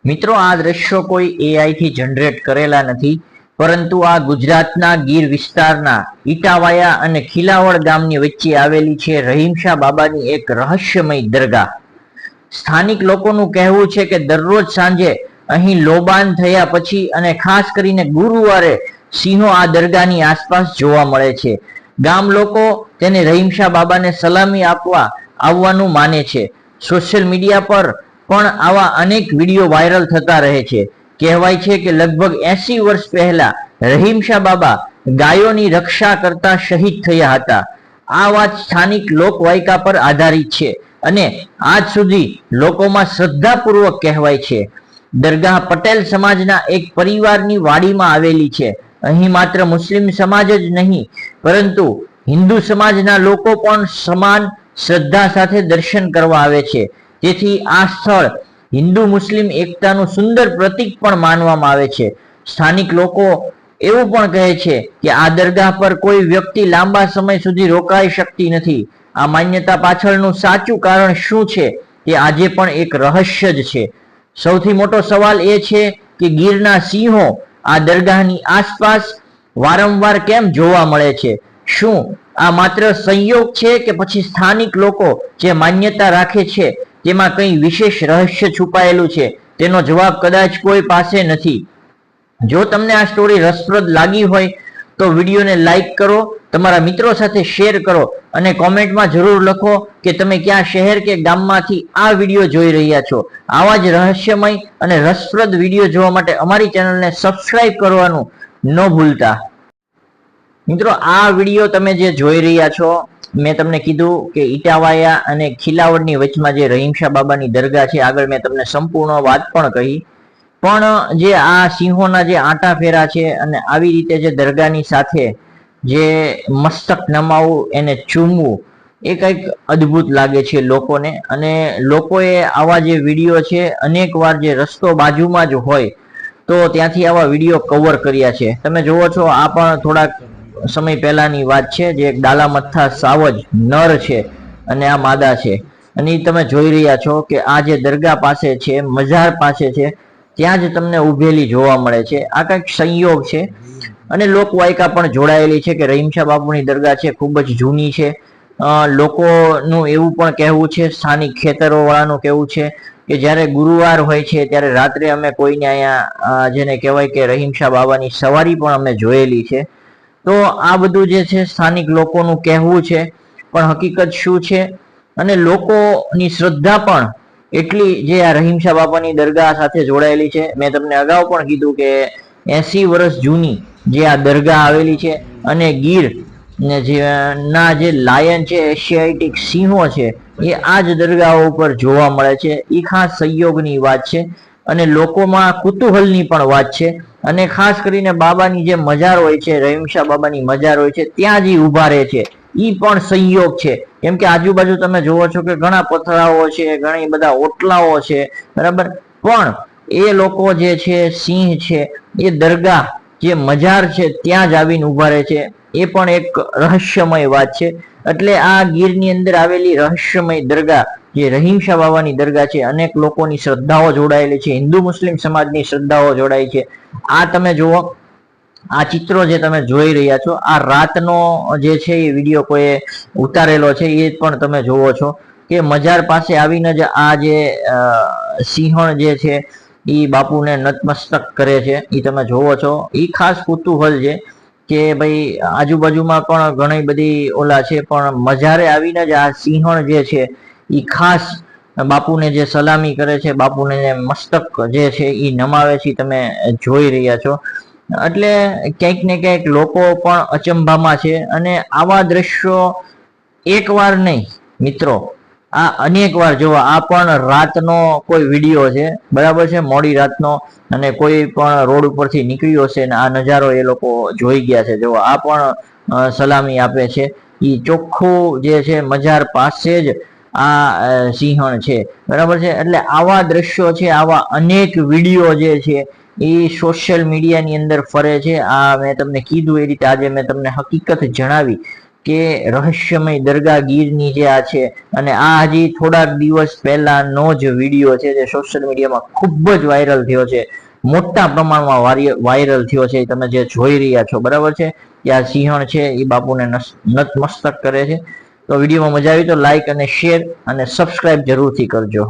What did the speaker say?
મિત્રો, આ દ્રશ્યો કોઈ એઆઈ થી જનરેટ કરેલા નથી, પરંતુ આ ગુજરાતના ગીર વિસ્તારના ઈટાવાયા અને ખીલાવડ ગામની વચ્ચે આવેલી છે રહીમશાહ બાબાની એક રહસ્યમય દરગાહ. સ્થાનિક લોકોનું કહેવું છે કે દરરોજ સાંજે અહીં લોબાન થયા પછી અને ખાસ કરીને ગુરુવારે સિંહો આ દરગાહની આસપાસ જોવા મળે છે. ગામ લોકો તેને રહીમશાહ બાબાને સલામી આપવા આવવાનું માને છે. સોશિયલ મીડિયા પર પણ આવા અનેક વિડીયો વાયરલ થતા રહે છે. કહેવાય છે કે લગભગ 80 વર્ષ પહેલા રહીમશાહ બાબા ગાયોની રક્ષા કરતા શહીદ થયા હતા. આ વાત સ્થાનિક લોકવાયકા પર આધારિત છે અને આજ સુધી લોકોમાં શ્રદ્ધાપૂર્વક કહેવાય છે. દરગાહ પટેલ સમાજના એક પરિવારની વાડીમાં આવેલી છે. અહીં માત્ર મુસ્લિમ સમાજ જ નહીં, પરંતુ હિન્દુ સમાજના લોકો પણ સમાન શ્રદ્ધા સાથે દર્શન કરવા આવે છે. તેથી આ સ્થળ હિન્દુ મુસ્લિમ એકતાનું સુંદર પ્રતીક પણ માનવામાં આવે છે. સ્થાનિક લોકો એવું પણ કહે છે કે આ દરગાહ પર કોઈ વ્યક્તિ લાંબા સમય સુધી રોકાઈ શકતી નથી. આ માન્યતા પાછળનું સાચું કારણ શું છે તે આજે પણ એક રહસ્ય જ છે. સૌથી મોટો સવાલ એ છે કે ગીરના સિંહો આ દરગાહની આસપાસ વારંવાર કેમ જોવા મળે છે? શું આ માત્ર સંયોગ છે કે પછી સ્થાનિક લોકો જે માન્યતા રાખે છે તેમાં કંઈ વિશેષ રહસ્ય છુપાયેલું છે? તેનો જવાબ કદાચ કોઈ પાસે નથી. જો તમને આ સ્ટોરી રસપ્રદ લાગી હોય તો વિડીયોને લાઈક કરો, તમારા મિત્રો સાથે શેર કરો અને કોમેન્ટમાં જરૂર લખો કે તમે કયા શહેર કે ગામમાંથી આ વિડીયો જોઈ રહ્યા છો. આવા જ રહસ્યમય અને રસપ્રદ વિડીયો જોવા માટે અમારી ચેનલને સબસ્ક્રાઇબ કરવાનું ન ભૂલતા. મિત્રો, આ વિડીયો તમે જે જોઈ રહ્યા છો, મેં તમને કીધું કે ઈટાવાયા અને ખીલાવડની વચમાં જે રહીમશાહ બાબાની દરગાહ છે. આગળ મેં તમને સંપૂર્ણ વાત પણ કહી. પણ જે આ સિંહોના જે આંટા ફેરા છે અને આવી રીતે જે દરગાહની સાથે જે મસ્તક નમાવું, એને ચૂમવું, એ કંઈક અદ્ભુત લાગે છે લોકોને. અને લોકોએ આવા જે વિડીયો છે અનેક વાર જે રસ્તો બાજુમાં જ હોય તો ત્યાંથી આવા વિડીયો કવર કર્યા છે. તમે જોવો છો, આ પણ થોડાક સમય પહેલાની વાત છે. જે એક ડાલામથ્થા સાવજ નર છે અને આ માદા છે, અને તમે જોઈ રહ્યા છો કે આ જે દરગાહ પાસે છે, મઝાર પાસે છે, ત્યાં જ તમને ઉભેલી જોવા મળે છે. આ કંઈક સંયોગ છે. અને લોકવાયકા પણ જોડાયેલી છે કે રહીમશાહ બાબુની દરગાહ છે ખૂબ જ જૂની છે. લોકોનું એવું પણ કહેવું છે, સ્થાનિક ખેતરો વાળાનું કહેવું છે કે જ્યારે ગુરુવાર હોય છે ત્યારે રાત્રે અમે કોઈને અહીંયા જેને કહેવાય કે રહીમશાહ બાબાની સવારી પણ અમે જોયેલી છે. તો આ બધું જે છે સ્થાનિક લોકોનું કહેવું છે, પણ હકીકત શું છે અને લોકોની શ્રદ્ધા પણ એટલી જે આ રહીમશાહ બાબાની દરગાહ સાથે જોડાયેલી છે. મેં તમને અગાઉ પણ કીધું કે 80 વર્ષ જૂની જે આ દરગાહ આવેલી છે અને ગીર ના જે લાયન છે, એશિયાટિક સિંહો છે, એ આ જ દરગાહો ઉપર જોવા મળે છે. એ ખાસ સંયોગની વાત છે અને લોકોમાં કુતૂહલની પણ વાત છે. અને ખાસ કરીને બાબાની જે મજાર હોય છે, રહીમશાહ બાબાની મજાર હોય છે, ત્યાં જ ઊભા રહે છે. ઈ પણ સંયોગ છે, કેમ કે આજુબાજુ તમે જોવો છો કે ઘણા પથરાઓ છે, ઘણી બધા ઓટલાઓ છે, બરાબર. પણ એ લોકો જે છે, સિંહ છે, એ દરગાહ જે મજાર છે ત્યાં જ આવીને ઊભા રહે છે. એ પણ એક રહસ્યમય વાત છે. એટલે આ ગીરની અંદર આવેલી રહસ્યમય દરગાહ જે રહીમશાહ બાબાની દરગાહ છે, અનેક લોકોની શ્રદ્ધાઓ જોડાયેલી છે, હિન્દુ મુસ્લિમ સમાજની શ્રદ્ધાઓ જોડાય છે. આ તમે જુઓ, આ ચિત્રો જે તમે જોઈ રહ્યા છો, આ રાતનો જે છે એ વિડીયો કોઈ ઉતારેલો છે, એ પણ તમે જોવો છો કે મજાર પાસે આવીને જ આ જે સિંહણ જે છે એ બાપુને નતમસ્તક કરે છે. એ તમે જોવો છો. એ ખાસ કુતૂહલ છે કે ભાઈ આજુબાજુમાં પણ ઘણી બધી ઓલા છે, પણ મજારે આવીને જ આ સિંહણ જે છે એ ખાસ બાપુને જે સલામી કરે છે, બાપુને જે મસ્તક જે છે એ નમાવે છે, તમે જોઈ રહ્યા છો. એટલે ક્યાંક ને ક્યાંક લોકો પણ અચંભામાં છે. અને આવા દ્રશ્યો એક વાર નહીં મિત્રો, આ અનેક વાર જોવા. આ પણ રાતનો કોઈ વિડીયો છે, બરાબર છે, મોડી રાતનો, અને કોઈ પણ રોડ ઉપરથી નીકળ્યો છે ને આ નજારો એ લોકો જોઈ ગયા છે. જો આ પણ સલામી આપે છે. એ ચોખ્ખું જે છે મજાર પાસે જ આ સિંહણ છે, બરાબર છે. એટલે આવા દ્રશ્યો છે, આવા અનેક વિડીયો જે છે એ સોશિયલ મીડિયાની અંદર ફરે છે. આ મેં તમને કીધું એ રીતે આજે મેં તમને હકીકત જણાવી કે રહસ્યમય દરગાહ ગીરની જે આ છે, અને આ હજી થોડાક દિવસ પહેલાનો જ વિડીયો છે જે સોશિયલ મીડિયામાં ખૂબ જ વાયરલ થયો છે, મોટા પ્રમાણમાં વાયરલ થયો છે. તમે જે જોઈ રહ્યા છો બરાબર છે કે આ સિંહણ છે એ બાપુને નતમસ્તક કરે છે. તો વિડીયોમાં મજા આવી તો લાઈક અને શેર અને સબસ્ક્રાઇબ જરૂરથી કરજો.